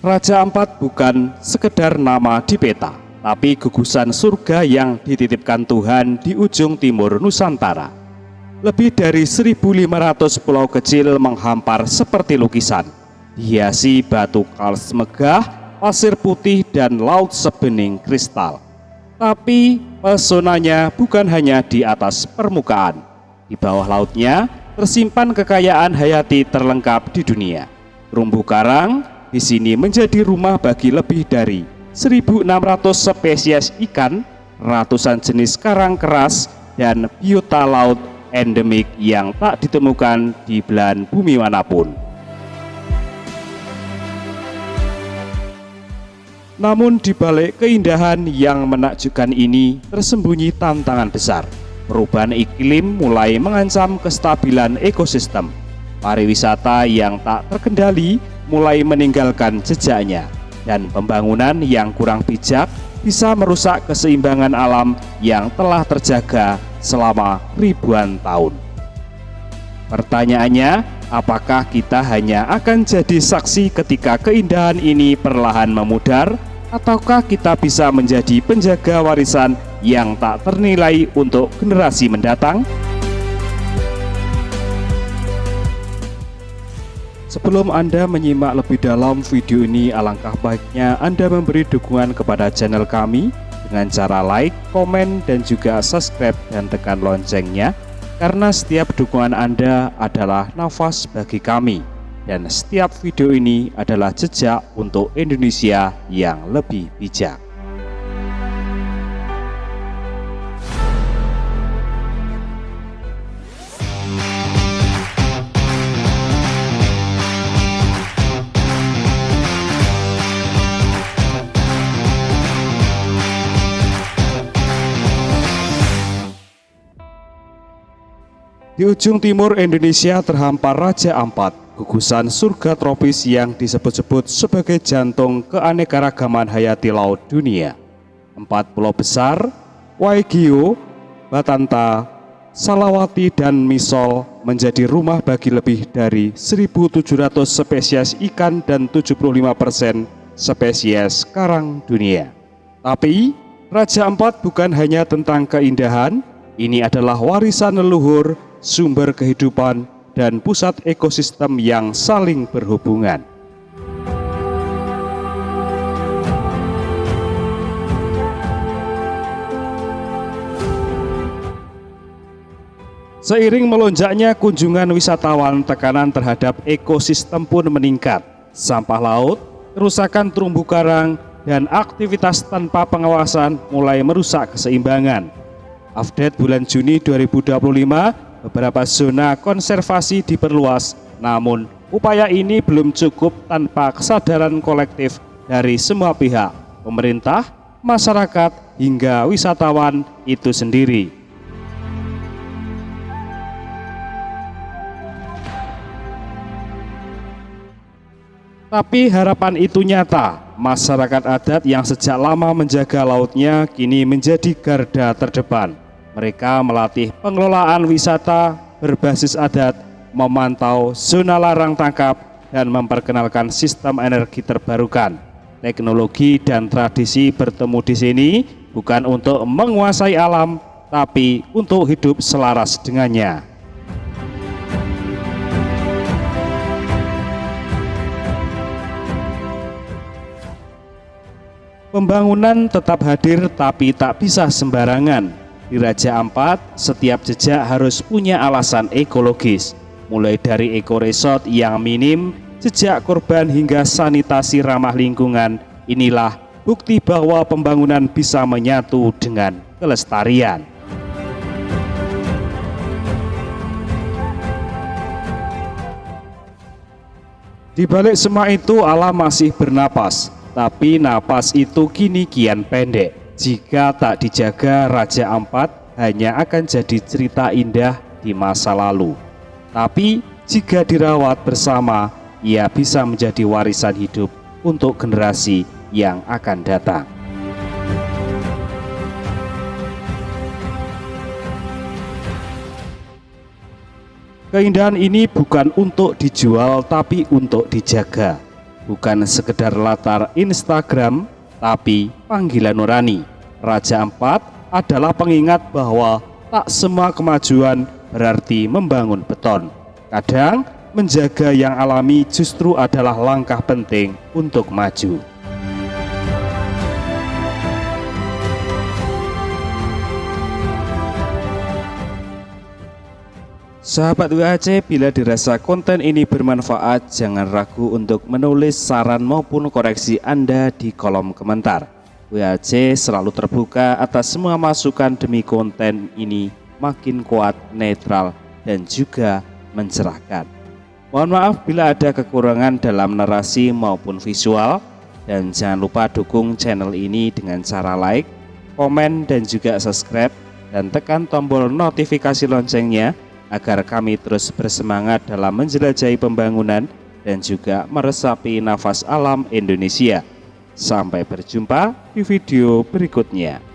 Raja Ampat bukan sekedar nama di peta, tapi gugusan surga yang dititipkan Tuhan di ujung timur Nusantara. Lebih dari 1.500 pulau kecil menghampar seperti lukisan, dihiasi batu kars megah, pasir putih, dan laut sebening kristal. Tapi pesonanya bukan hanya di atas permukaan. Di bawah lautnya tersimpan kekayaan hayati terlengkap di dunia. Terumbu karang di sini menjadi rumah bagi lebih dari 1.600 spesies ikan, ratusan jenis karang keras, dan biota laut endemik yang tak ditemukan di belahan bumi manapun. Namun di balik keindahan yang menakjubkan ini tersembunyi tantangan besar. Perubahan iklim mulai mengancam kestabilan ekosistem. Pariwisata yang tak terkendali mulai meninggalkan jejaknya, dan pembangunan yang kurang bijak bisa merusak keseimbangan alam yang telah terjaga selama ribuan tahun. Pertanyaannya, apakah kita hanya akan jadi saksi ketika keindahan ini perlahan memudar, ataukah kita bisa menjadi penjaga warisan yang tak ternilai untuk generasi mendatang? Sebelum Anda menyimak lebih dalam video ini, alangkah baiknya Anda memberi dukungan kepada channel kami dengan cara like, komen, dan juga subscribe dan tekan loncengnya, karena setiap dukungan Anda adalah nafas bagi kami, dan setiap video ini adalah jejak untuk Indonesia yang lebih bijak. Di ujung timur Indonesia terhampar Raja Ampat, gugusan surga tropis yang disebut-sebut sebagai jantung keanekaragaman hayati laut dunia. 4 pulau besar, Waigeo, Batanta, Salawati, dan Misol menjadi rumah bagi lebih dari 1.700 spesies ikan dan 75% spesies karang dunia. Tapi Raja Ampat bukan hanya tentang keindahan, ini adalah warisan leluhur, sumber kehidupan, dan pusat ekosistem yang saling berhubungan. Seiring melonjaknya kunjungan wisatawan, tekanan terhadap ekosistem pun meningkat. Sampah laut, kerusakan terumbu karang, dan aktivitas tanpa pengawasan mulai merusak keseimbangan. Update bulan Juni 2025, beberapa zona konservasi diperluas, namun upaya ini belum cukup tanpa kesadaran kolektif dari semua pihak, pemerintah, masyarakat, hingga wisatawan itu sendiri. Tapi harapan itu nyata. Masyarakat adat yang sejak lama menjaga lautnya kini menjadi garda terdepan. Mereka melatih pengelolaan wisata berbasis adat, memantau zona larang tangkap, dan memperkenalkan sistem energi terbarukan. Teknologi dan tradisi bertemu di sini bukan untuk menguasai alam, tapi untuk hidup selaras dengannya. Pembangunan tetap hadir, tapi tak bisa sembarangan. Di Raja Ampat, setiap jejak harus punya alasan ekologis, mulai dari ekoresort yang minim, jejak korban, hingga sanitasi ramah lingkungan. Inilah bukti bahwa pembangunan bisa menyatu dengan kelestarian. Di balik semua itu, alam masih bernapas, tapi napas itu kini kian pendek. Jika tak dijaga, Raja Ampat hanya akan jadi cerita indah di masa lalu. Tapi jika dirawat bersama, ia bisa menjadi warisan hidup untuk generasi yang akan datang. Keindahan ini bukan untuk dijual, tapi untuk dijaga. bukan sekedar latar Instagram, tapi panggilan nurani. Raja Ampat adalah pengingat bahwa tak semua kemajuan berarti membangun beton. Kadang menjaga yang alami justru adalah langkah penting untuk maju. Sahabat WAC, bila dirasa konten ini bermanfaat, jangan ragu untuk menulis saran maupun koreksi Anda di kolom komentar. WAC selalu terbuka atas semua masukan demi konten ini makin kuat, netral, dan juga mencerahkan. Mohon maaf bila ada kekurangan dalam narasi maupun visual, dan jangan lupa dukung channel ini dengan cara like, komen, dan juga subscribe, dan tekan tombol notifikasi loncengnya agar kami terus bersemangat dalam menjelajahi pembangunan dan juga meresapi nafas alam Indonesia. Sampai berjumpa di video berikutnya.